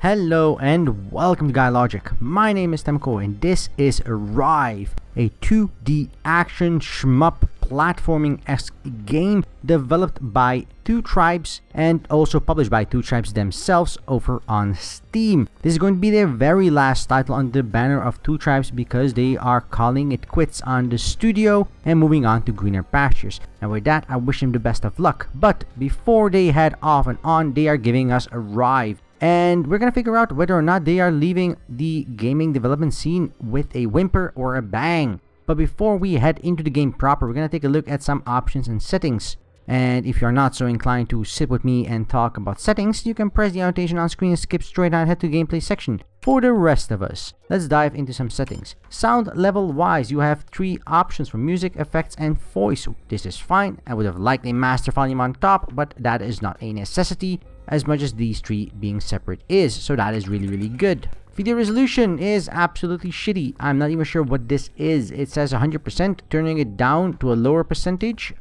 Hello and welcome to GuyLogic. My name is Temko and this is Rive, a 2D action shmup platforming-esque game developed by Two Tribes and also published by Two Tribes themselves over on Steam. This is going to be their very last title on the banner of Two Tribes because they are calling it quits on the studio and moving on to greener pastures. And with that, I wish them the best of luck. But before they head off and on, they are giving us a Rive. And we're gonna figure out whether or not they are leaving the gaming development scene with a whimper or a bang. But before we head into the game proper, we're gonna take a look at some options and settings. And if you're not so inclined to sit with me and talk about settings, you can press the annotation on screen and skip straight on ahead to the gameplay section. For the rest of us, let's dive into some settings. Sound level wise, you have 3 options for music, effects, and voice. This is fine. I would have liked a master volume on top, but that is not a necessity, as much as these 3 being separate is, so that is really good. Video resolution is absolutely shitty. I'm not even sure what this is. It says 100%, turning it down to a lower percentage.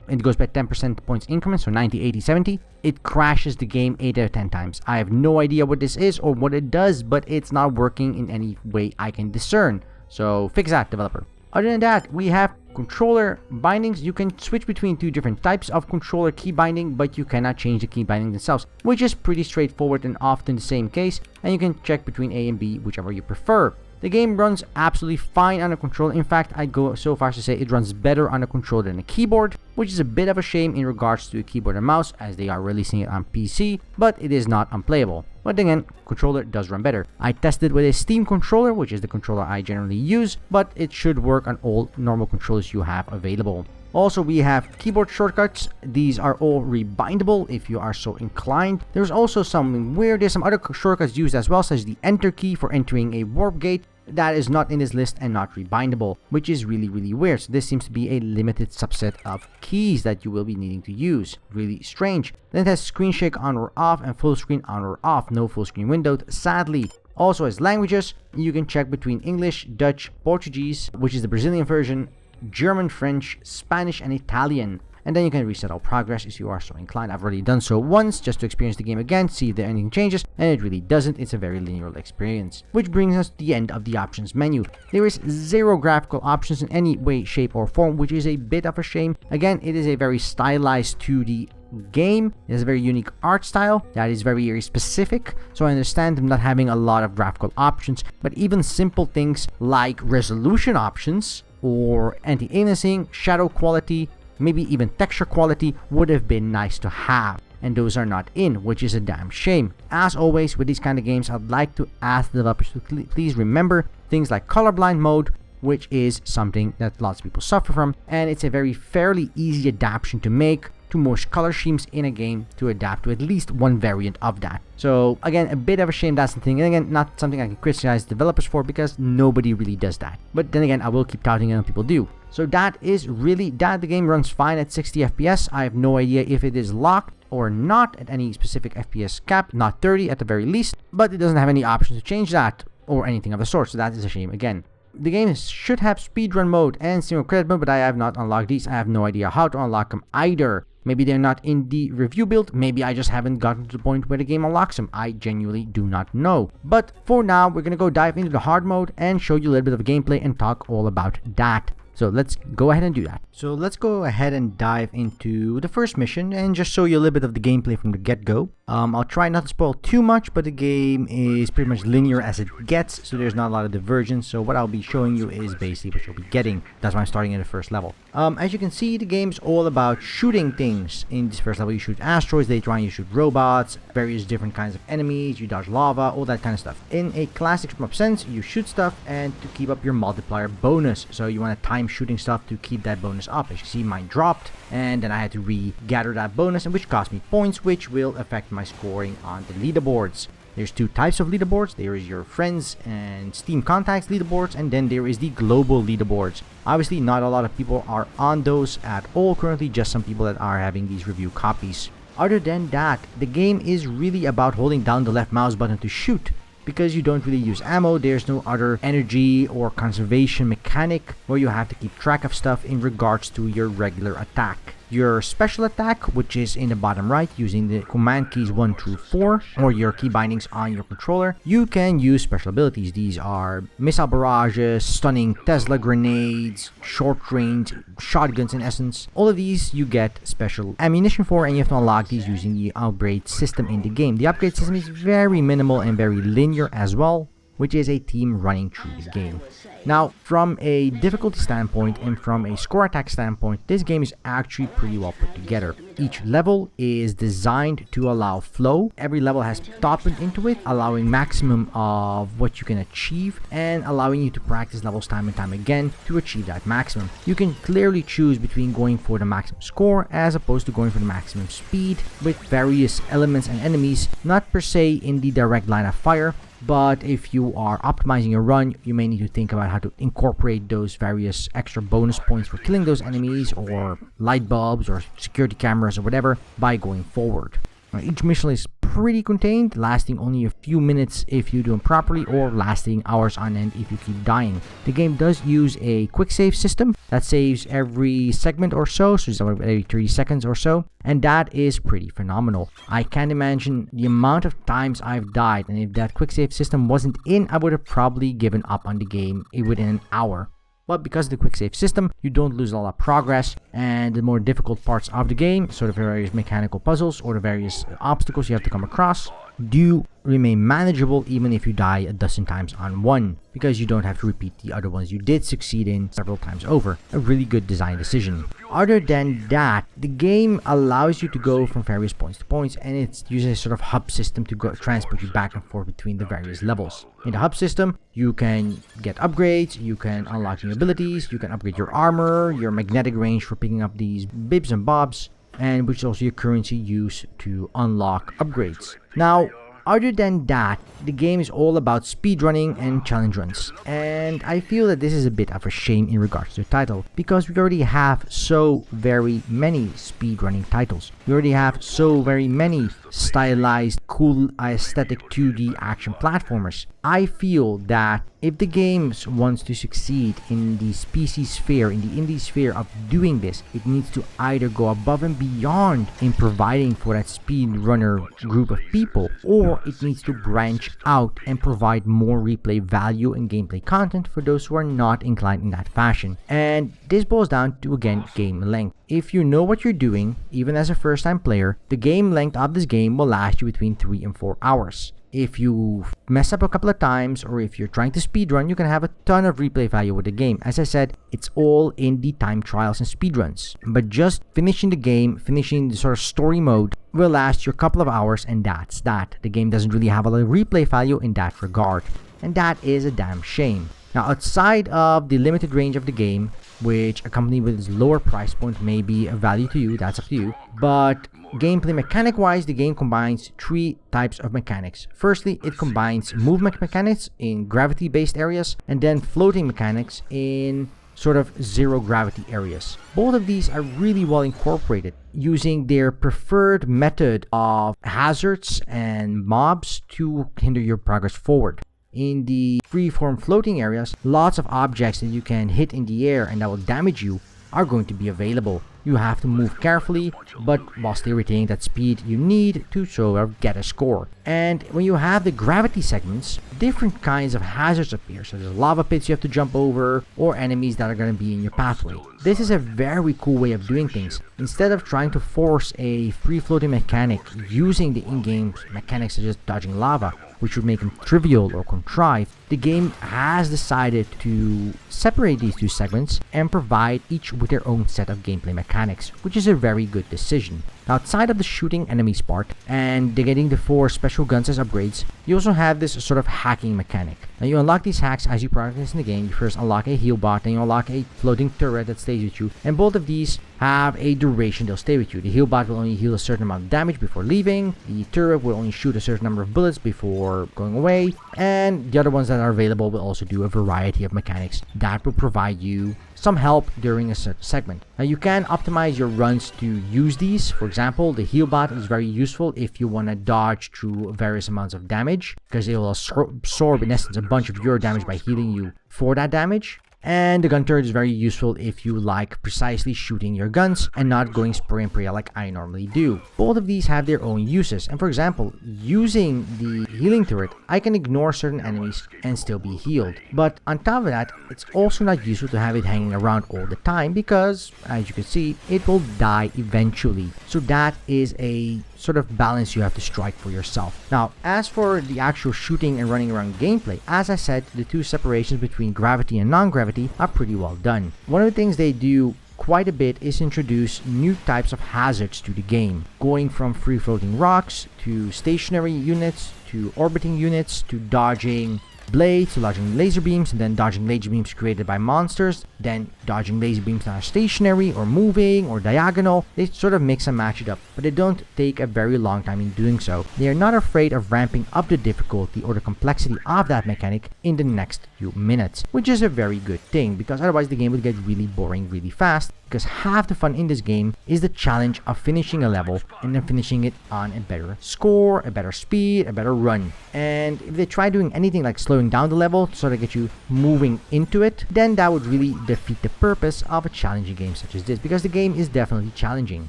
It goes by 10% points increments, so 90, 80, 70. It crashes the game 8 out of 10 times. I have no idea what this is or what it does, but it's not working in any way I can discern. So fix that, developer. Other than that, we have controller bindings. You can switch between 2 different types of controller key binding, but you cannot change the key binding themselves, which is pretty straightforward and often the same case, and you can check between A and B, whichever you prefer. The game runs absolutely fine on a controller. In fact, I'd go so far as to say it runs better on a controller than a keyboard, which is a bit of a shame in regards to a keyboard and mouse, as they are releasing it on PC, but it is not unplayable. But then again, controller does run better. I tested with a Steam controller, which is the controller I generally use, but it should work on all normal controllers you have available. Also, we have keyboard shortcuts. These are all rebindable if you are so inclined. There's also something weird. There's some other shortcuts used as well, such as the enter key for entering a warp gate. That is not in this list and not rebindable, which is really weird. So this seems to be a limited subset of keys that you will be needing to use. Really strange. Then it has screen shake on or off and full screen on or off. No full screen window, sadly. Also as languages, you can check between English, Dutch, Portuguese, which is the Brazilian version, German, French, Spanish, and Italian. And then you can reset all progress if you are so inclined. I've already done so once just to experience the game again, see if there anything changes, and it really doesn't. It's a very linear experience. Which brings us to the end of the options menu. There is 0 graphical options in any way, shape, or form, which is a bit of a shame. Again, it is a very stylized 2D game. It has a very unique art style that is very specific, so I understand them not having a lot of graphical options, but even simple things like resolution options or anti-aliasing, shadow quality, maybe even texture quality would have been nice to have, and those are not in, which is a damn shame. As always with these kind of games, I'd like to ask the developers to please remember things like colorblind mode, which is something that lots of people suffer from, and it's a very fairly easy adaptation to make to most color schemes in a game to adapt to at least one variant of that. So again, a bit of a shame, that's the thing. And again, not something I can criticize developers for because nobody really does that. But then again, I will keep touting it when people do. So that is really that. The game runs fine at 60 FPS. I have no idea if it is locked or not at any specific FPS cap, not 30 at the very least, but it doesn't have any options to change that or anything of the sort, so that is a shame again. The game should have speedrun mode and single credit mode, but I have not unlocked these. I have no idea how to unlock them either. Maybe they're not in the review build. Maybe I just haven't gotten to the point where the game unlocks them. I genuinely do not know. But for now, we're going to go dive into the hard mode and show you a little bit of gameplay and talk all about that. So let's go ahead and do that. So let's go ahead and dive into the first mission and just show you a little bit of the gameplay from the get-go. I'll try not to spoil too much, but the game is pretty much linear as it gets, so there's not a lot of divergence. So what I'll be showing you is basically what you'll be getting. That's why I'm starting at the first level. As you can see, the game's all about shooting things. In this first level, you shoot asteroids, later on you shoot robots, various different kinds of enemies, you dodge lava, all that kind of stuff. In a classic shmup sense, you shoot stuff and to keep up your multiplier bonus. So you want to time shooting stuff to keep that bonus up. As you see, mine dropped, and then I had to regather that bonus, and which cost me points, which will affect my scoring on the leaderboards. There's 2 types of leaderboards. There is your friends and Steam contacts leaderboards, and then there is the global leaderboards. Obviously, not a lot of people are on those at all currently, just some people that are having these review copies. Other than that, the game is really about holding down the left mouse button to shoot. Because you don't really use ammo, there's no other energy or conservation mechanic where you have to keep track of stuff in regards to your regular attack. your special attack, which is in the bottom right using the command keys 1 through 4 or your key bindings on your controller, you can use special abilities. These are missile barrages, stunning Tesla grenades, short range shotguns in essence. All of these you get special ammunition for, and you have to unlock these using the upgrade system in the game. The upgrade system is very minimal and very linear as well, which is a team running through the game. Now, from a difficulty standpoint and from a score attack standpoint, this game is actually pretty well put together. Each level is designed to allow flow. Every level has thought put into it, allowing maximum of what you can achieve and allowing you to practice levels time and time again to achieve that maximum. You can clearly choose between going for the maximum score as opposed to going for the maximum speed with various elements and enemies, not per se in the direct line of fire. But if you are optimizing your run, you may need to think about how to incorporate those various extra bonus points for killing those enemies, or light bulbs, or security cameras, or whatever, by going forward. Now, each mission is pretty contained, lasting only a few minutes if you do them properly, or lasting hours on end if you keep dying. The game does use a quick save system that saves every segment or so it's every 30 seconds or so, and that is pretty phenomenal. I can't imagine the amount of times I've died, and if that quick save system wasn't in, I would have probably given up on the game within an hour. But because of the quick save system, you don't lose a lot of progress, and the more difficult parts of the game, sort of various mechanical puzzles or the various obstacles you have to come across, do remain manageable even if you die a dozen times on one, because you don't have to repeat the other ones you did succeed in several times over. A really good design decision. Other than that, the game allows you to go from various points to points, and it uses a sort of hub system to transport you back and forth between the various levels. In the hub system, you can get upgrades, you can unlock new abilities, you can upgrade your armor, your magnetic range for picking up these bibs and bobs, and which is also your currency used to unlock upgrades. Now, other than that, the game is all about speedrunning and challenge runs, and I feel that this is a bit of a shame in regards to the title, because we already have so very many speedrunning titles. We already have so very many stylized, cool, aesthetic 2D action platformers. I feel that if the game wants to succeed in the PC sphere, in the indie sphere of doing this, it needs to either go above and beyond in providing for that speedrunner group of people, or it needs to branch out and provide more replay value and gameplay content for those who are not inclined in that fashion. And this boils down to, again, game length. If you know what you're doing, even as a first-time player, the game length of this game will last you between 3 and 4 hours. If you mess up a couple of times, or if you're trying to speedrun, you can have a ton of replay value with the game. As I said, it's all in the time trials and speedruns. But just finishing the game, finishing the sort of story mode, will last you a couple of hours, and that's that. The game doesn't really have a lot of replay value in that regard, and that is a damn shame. Now, outside of the limited range of the game, which accompanied with its lower price point may be of value to you, that's up to you, but gameplay mechanic wise, the game combines 3 types of mechanics. Firstly, it combines movement mechanics in gravity based areas, and then floating mechanics in sort of zero gravity areas. Both of these are really well incorporated, using their preferred method of hazards and mobs to hinder your progress forward. In the freeform floating areas, lots of objects that you can hit in the air and that will damage you are going to be available. You have to move carefully, but while still retaining that speed you need to sort of get a score. And when you have the gravity segments, different kinds of hazards appear, such as lava pits you have to jump over, or enemies that are going to be in your pathway. This is a very cool way of doing things. Instead of trying to force a free-floating mechanic using the in-game mechanics such as dodging lava, which would make them trivial or contrived, the game has decided to separate these 2 segments and provide each with their own set of gameplay mechanics, which is a very good decision. Outside of the shooting enemies part and getting the 4 special guns as upgrades, you also have this sort of hacking mechanic. Now, you unlock these hacks as you progress in the game. You first unlock a heal bot, then you unlock a floating turret that stays with you, and both of these have a duration they'll stay with you. The heal bot will only heal a certain amount of damage before leaving, the turret will only shoot a certain number of bullets before going away, and the other ones that are available will also do a variety of mechanics that will provide you some help during a certain segment. Now, you can optimize your runs to use these. For example, the heal bot is very useful if you want to dodge through various amounts of damage, because it will absorb in essence a bunch of your damage by healing you for that damage. And the gun turret is very useful if you like precisely shooting your guns and not going spray and pray like I normally do. Both of these have their own uses, and for example, using the healing turret, I can ignore certain enemies and still be healed. But on top of that, it's also not useful to have it hanging around all the time because, as you can see, it will die eventually. So that is a sort of balance you have to strike for yourself. Now, as for the actual shooting and running around gameplay, as I said, the two separations between gravity and non-gravity are pretty well done. One of the things they do quite a bit is introduce new types of hazards to the game, going from free floating rocks to stationary units to orbiting units to dodging blades, to dodging laser beams, and then dodging laser beams created by monsters, then dodging laser beams that are stationary or moving or diagonal. They sort of mix and match it up, but they don't take a very long time in doing so. They are not afraid of ramping up the difficulty or the complexity of that mechanic in the next few minutes, which is a very good thing, because otherwise the game would get really boring really fast, because half the fun in this game is the challenge of finishing a level and then finishing it on a better score, a better speed, a better run. And if they try doing anything like slowing down the level to sort of get you moving into it, then that would really defeat the purpose of a challenging game such as this, because the game is definitely challenging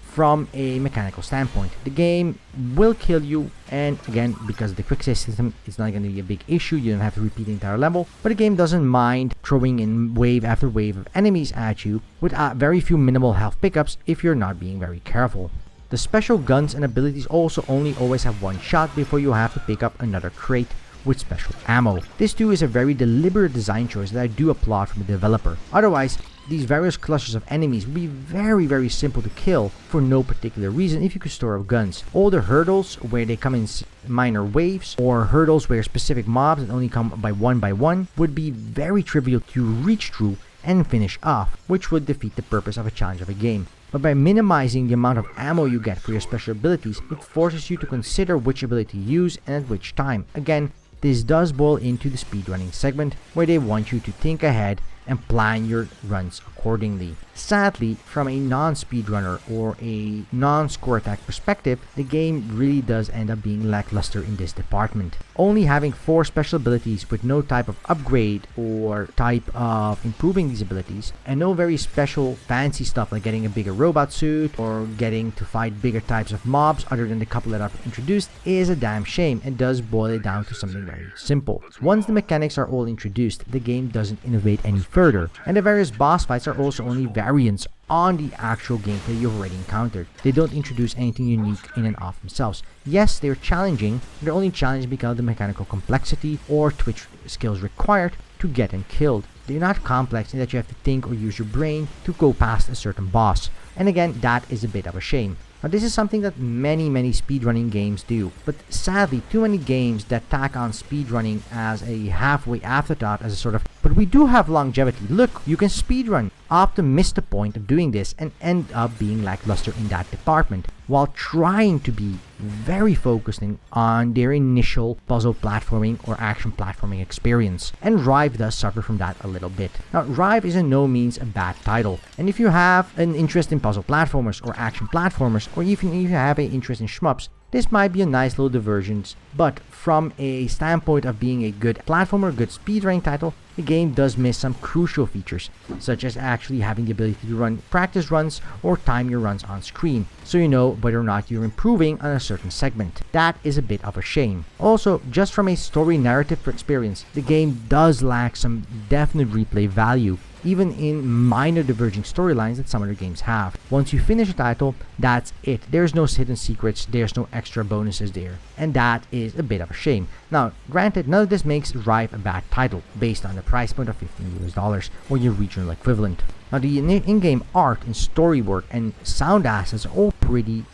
from a mechanical standpoint. The game will kill you, and again, because of the quick save system, it's not going to be a big issue. You don't have to repeat the entire level, but the game doesn't mind throwing in wave after wave of enemies at you with very few minimal health pickups if you're not being very careful. The special guns and abilities also only always have one shot before you have to pick up another crate with special ammo. This too is a very deliberate design choice that I do applaud from the developer. Otherwise, these various clusters of enemies would be very simple to kill for no particular reason if you could store up guns. All the hurdles where they come in minor waves, or hurdles where specific mobs that only come by one would be very trivial to reach through and finish off, which would defeat the purpose of a challenge of a game. But by minimizing the amount of ammo you get for your special abilities, it forces you to consider which ability to use and at which time. Again, this does boil into the speedrunning segment, where they want you to think ahead and plan your runs accordingly. Sadly, from a non-speedrunner or a non-score attack perspective, the game really does end up being lackluster in this department. Only having 4 special abilities with no type of upgrade or type of improving these abilities, and no very special fancy stuff like getting a bigger robot suit or getting to fight bigger types of mobs other than the couple that are introduced, is a damn shame and does boil it down to something very simple. Once the mechanics are all introduced, the game doesn't innovate any further, and the various boss fights are also only variants on the actual gameplay you've already encountered. They don't introduce anything unique in and of themselves. Yes, they're challenging, they're only challenging because of the mechanical complexity or twitch skills required to get them killed. They're not complex in that you have to think or use your brain to go past a certain boss. And again, that is a bit of a shame. Now, this is something that many speedrunning games do, but sadly, too many games that tack on speedrunning as a halfway afterthought, as a sort of, but we do have longevity. Look, you can speedrun. Often miss the point of doing this and end up being lackluster in that department, while trying to be very focusing on their initial puzzle platforming or action platforming experience. And Rive does suffer from that a little bit. Now, Rive is in no means a bad title, and if you have an interest in puzzle platformers or action platformers, or even if you have an interest in shmups, this might be a nice little divergence. But from a standpoint of being a good platformer, good speedrunning title, the game does miss some crucial features, such as actually having the ability to run practice runs or time your runs on screen, so you know whether or not you're improving on a certain segment. That is a bit of a shame. Also, just from a story narrative experience, the game does lack some definite replay value, even in minor diverging storylines that some other games have. Once you finish a title, that's it. There's no hidden secrets, there's no extra bonuses there, and that is a bit of a shame. Now, granted, none of this makes Rive a bad title, based on the price point of $15 or your regional equivalent. Now, the in-game art and story work and sound assets are all pretty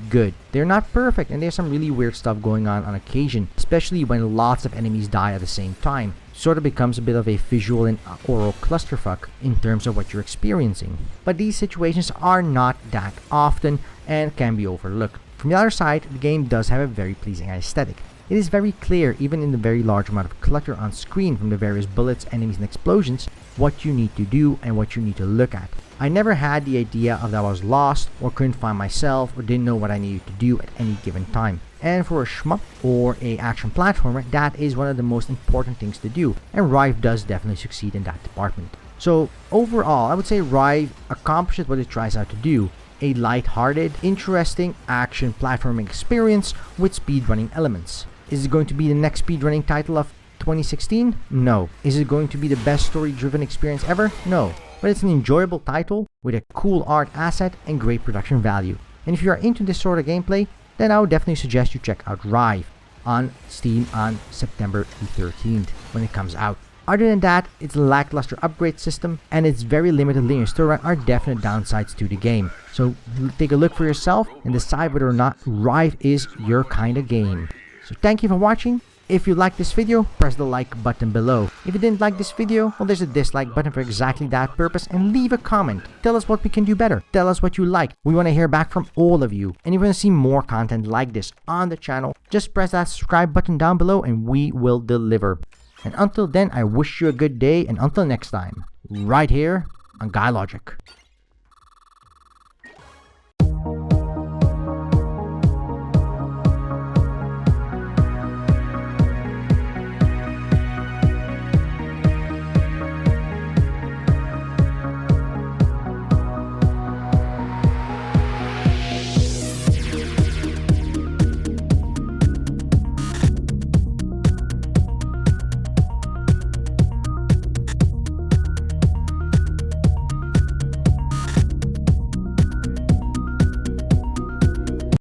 good. They're not perfect, and there's some really weird stuff going on occasion, especially when lots of enemies die at the same time. Sort of becomes a bit of a visual and oral clusterfuck in terms of what you're experiencing. But these situations are not that often and can be overlooked. From the other side, the game does have a very pleasing aesthetic. it is very clear, even in the very large amount of clutter on screen from the various bullets, enemies, and explosions, what you need to do and what you need to look at. I never had the idea of that I was lost or couldn't find myself or didn't know what I needed to do at any given time. And for a shmup or a action platformer, that is one of the most important things to do, and Rive does definitely succeed in that department. So overall, I would say Rive accomplishes what it tries out to do: a light-hearted, interesting action platforming experience with speedrunning elements. Is it going to be the next speedrunning title of 2016? No. Is it going to be the best story-driven experience ever? No. But it's an enjoyable title with a cool art asset and great production value. And if you are into this sort of gameplay, then I would definitely suggest you check out Rive on Steam on September the 13th when it comes out. Other than that, its lackluster upgrade system and its very limited linear storyline are definite downsides to the game. So take a look for yourself and decide whether or not Rive is your kind of game. So thank you for watching. If you liked this video, press the like button below. If you didn't like this video, well, there's a dislike button for exactly that purpose, and leave a comment. Tell us what we can do better. Tell us what you like. We want to hear back from all of you. And if you want to see more content like this on the channel, just press that subscribe button down below and we will deliver. And until then, I wish you a good day, and until next time, right here on GuyLogic.